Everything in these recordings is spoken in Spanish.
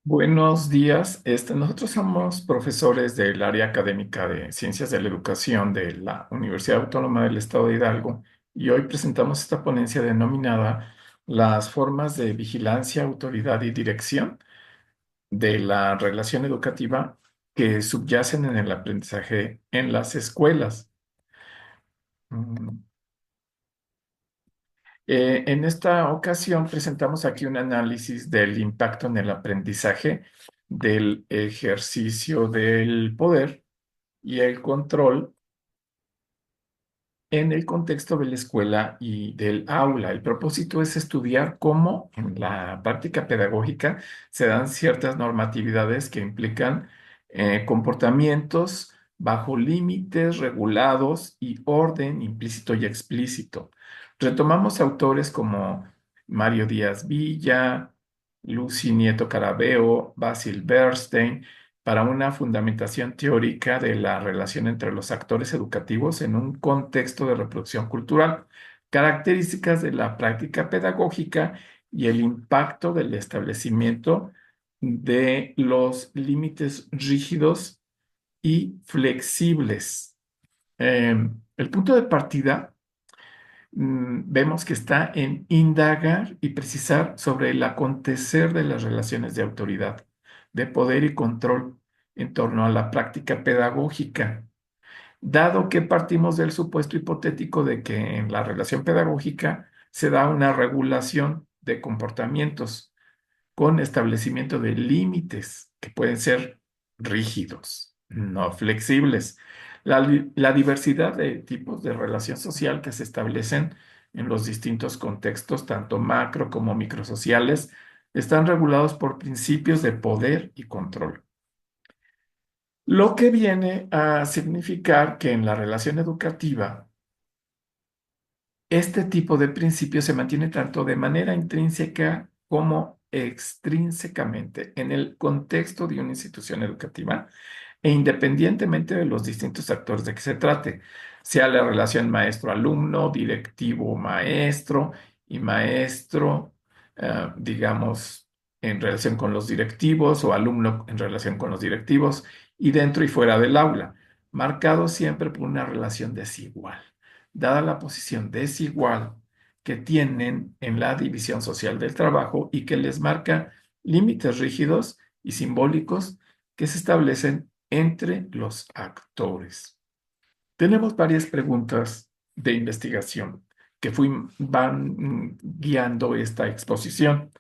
Buenos días. Nosotros somos profesores del área académica de Ciencias de la Educación de la Universidad Autónoma del Estado de Hidalgo y hoy presentamos esta ponencia denominada Las formas de vigilancia, autoridad y dirección de la relación educativa que subyacen en el aprendizaje en las escuelas. Mm, en esta ocasión presentamos aquí un análisis del impacto en el aprendizaje del ejercicio del poder y el control en el contexto de la escuela y del aula. El propósito es estudiar cómo en la práctica pedagógica se dan ciertas normatividades que implican comportamientos bajo límites regulados y orden implícito y explícito. Retomamos autores como Mario Díaz Villa, Lucy Nieto Carabeo, Basil Bernstein, para una fundamentación teórica de la relación entre los actores educativos en un contexto de reproducción cultural, características de la práctica pedagógica y el impacto del establecimiento de los límites rígidos y flexibles. El punto de partida vemos que está en indagar y precisar sobre el acontecer de las relaciones de autoridad, de poder y control en torno a la práctica pedagógica, dado que partimos del supuesto hipotético de que en la relación pedagógica se da una regulación de comportamientos con establecimiento de límites que pueden ser rígidos, no flexibles. La diversidad de tipos de relación social que se establecen en los distintos contextos, tanto macro como microsociales, están regulados por principios de poder y control. Lo que viene a significar que en la relación educativa, este tipo de principio se mantiene tanto de manera intrínseca como extrínsecamente en el contexto de una institución educativa e independientemente de los distintos actores de que se trate, sea la relación maestro-alumno, directivo-maestro y maestro, digamos, en relación con los directivos o alumno en relación con los directivos y dentro y fuera del aula, marcado siempre por una relación desigual dada la posición desigual que tienen en la división social del trabajo y que les marca límites rígidos y simbólicos que se establecen entre los actores. Tenemos varias preguntas de investigación que van guiando esta exposición.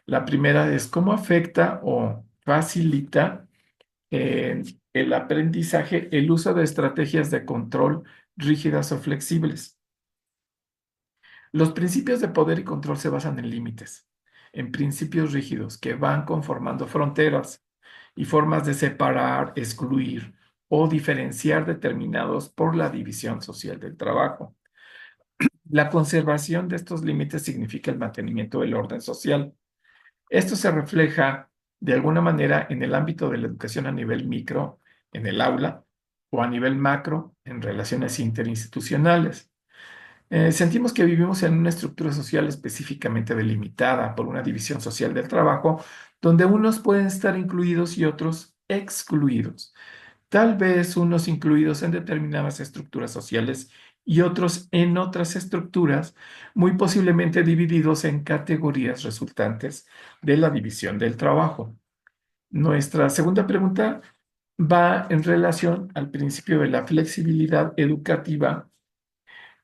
La primera es, ¿cómo afecta o facilita eh, el aprendizaje el uso de estrategias de control rígidas o flexibles? Los principios de poder y control se basan en límites, en principios rígidos que van conformando fronteras y formas de separar, excluir o diferenciar determinados por la división social del trabajo. La conservación de estos límites significa el mantenimiento del orden social. Esto se refleja de alguna manera en el ámbito de la educación a nivel micro, en el aula, o a nivel macro, en relaciones interinstitucionales. Sentimos que vivimos en una estructura social específicamente delimitada por una división social del trabajo, donde unos pueden estar incluidos y otros excluidos. Tal vez unos incluidos en determinadas estructuras sociales y otros en otras estructuras, muy posiblemente divididos en categorías resultantes de la división del trabajo. Nuestra segunda pregunta va en relación al principio de la flexibilidad educativa,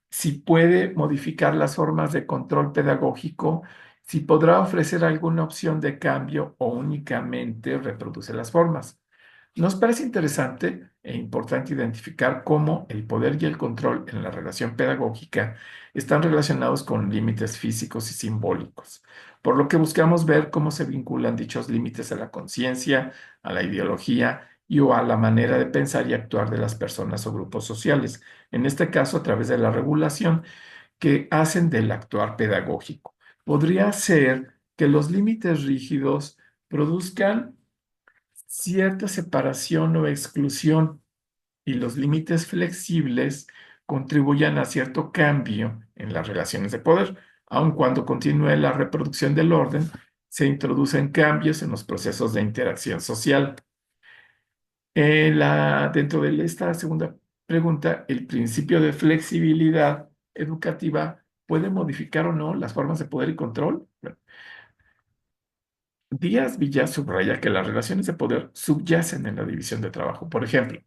si puede modificar las formas de control pedagógico, si podrá ofrecer alguna opción de cambio o únicamente reproduce las formas. Nos parece interesante e importante identificar cómo el poder y el control en la relación pedagógica están relacionados con límites físicos y simbólicos, por lo que buscamos ver cómo se vinculan dichos límites a la conciencia, a la ideología y o a la manera de pensar y actuar de las personas o grupos sociales, en este caso a través de la regulación que hacen del actuar pedagógico. Podría ser que los límites rígidos produzcan cierta separación o exclusión y los límites flexibles contribuyan a cierto cambio en las relaciones de poder, aun cuando continúe la reproducción del orden se introducen cambios en los procesos de interacción social. Dentro de esta segunda pregunta, ¿el principio de flexibilidad educativa puede modificar o no las formas de poder y control? Bueno, Díaz Villar subraya que las relaciones de poder subyacen en la división de trabajo. Por ejemplo,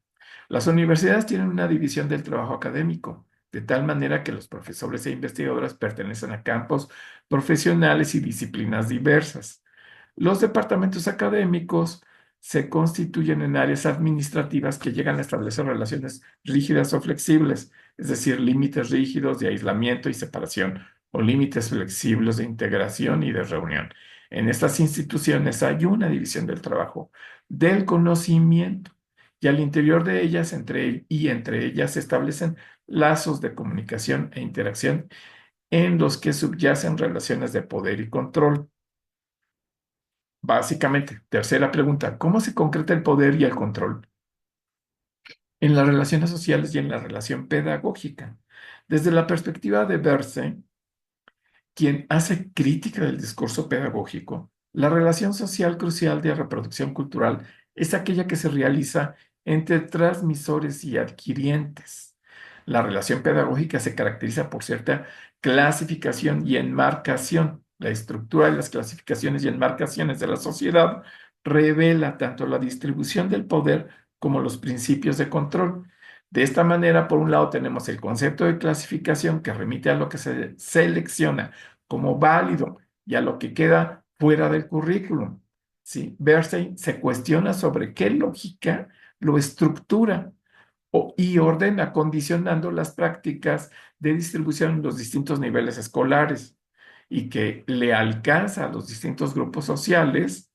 las universidades tienen una división del trabajo académico, de tal manera que los profesores e investigadores pertenecen a campos profesionales y disciplinas diversas. Los departamentos académicos se constituyen en áreas administrativas que llegan a establecer relaciones rígidas o flexibles, es decir, límites rígidos de aislamiento y separación o límites flexibles de integración y de reunión. En estas instituciones hay una división del trabajo, del conocimiento, y al interior de ellas entre ellas se establecen lazos de comunicación e interacción en los que subyacen relaciones de poder y control. Básicamente, tercera pregunta, ¿cómo se concreta el poder y el control en las relaciones sociales y en la relación pedagógica? Desde la perspectiva de Verse, quien hace crítica del discurso pedagógico, la relación social crucial de reproducción cultural es aquella que se realiza entre transmisores y adquirientes. La relación pedagógica se caracteriza por cierta clasificación y enmarcación. La estructura de las clasificaciones y enmarcaciones de la sociedad revela tanto la distribución del poder como los principios de control. De esta manera, por un lado, tenemos el concepto de clasificación que remite a lo que se selecciona como válido y a lo que queda fuera del currículum. ¿Sí? Bernstein se cuestiona sobre qué lógica lo estructura y ordena, condicionando las prácticas de distribución en los distintos niveles escolares y que le alcanza a los distintos grupos sociales,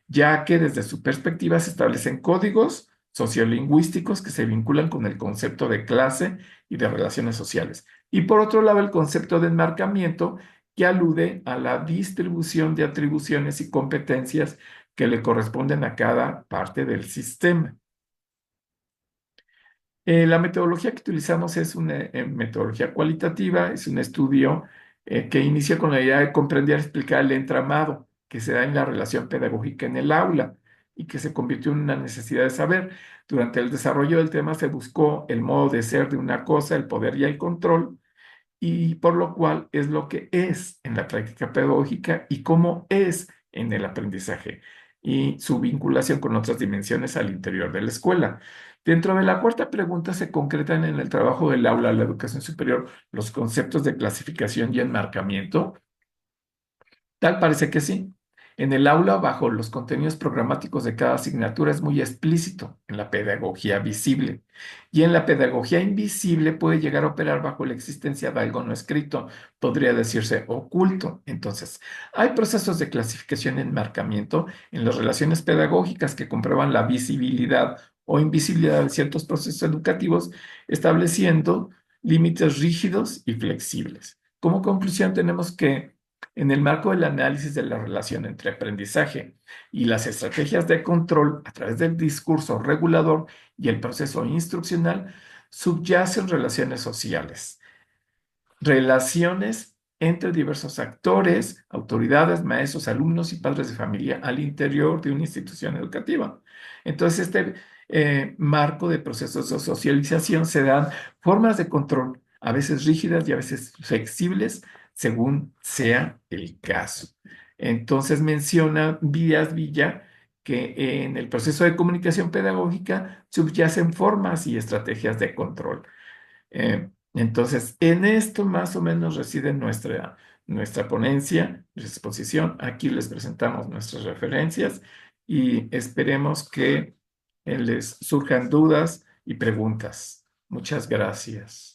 ya que desde su perspectiva se establecen códigos sociolingüísticos que se vinculan con el concepto de clase y de relaciones sociales. Y por otro lado, el concepto de enmarcamiento que alude a la distribución de atribuciones y competencias que le corresponden a cada parte del sistema. La metodología que utilizamos es una metodología cualitativa, es un estudio que inicia con la idea de comprender y explicar el entramado que se da en la relación pedagógica en el aula y que se convirtió en una necesidad de saber. Durante el desarrollo del tema se buscó el modo de ser de una cosa, el poder y el control, y por lo cual es lo que es en la práctica pedagógica y cómo es en el aprendizaje y su vinculación con otras dimensiones al interior de la escuela. Dentro de la cuarta pregunta se concretan en el trabajo del aula, la educación superior, los conceptos de clasificación y enmarcamiento. Tal parece que sí. En el aula, bajo los contenidos programáticos de cada asignatura, es muy explícito en la pedagogía visible. Y en la pedagogía invisible puede llegar a operar bajo la existencia de algo no escrito, podría decirse oculto. Entonces, hay procesos de clasificación y enmarcamiento en las relaciones pedagógicas que comprueban la visibilidad o invisibilidad de ciertos procesos educativos, estableciendo límites rígidos y flexibles. Como conclusión, tenemos que en el marco del análisis de la relación entre aprendizaje y las estrategias de control a través del discurso regulador y el proceso instruccional, subyacen relaciones sociales, relaciones entre diversos actores, autoridades, maestros, alumnos y padres de familia al interior de una institución educativa. Entonces, marco de procesos de socialización se dan formas de control, a veces rígidas y a veces flexibles, según sea el caso. Entonces, menciona Díaz Villa que en el proceso de comunicación pedagógica subyacen formas y estrategias de control. Entonces, en esto más o menos reside nuestra ponencia, nuestra exposición. Aquí les presentamos nuestras referencias y esperemos que les surjan dudas y preguntas. Muchas gracias.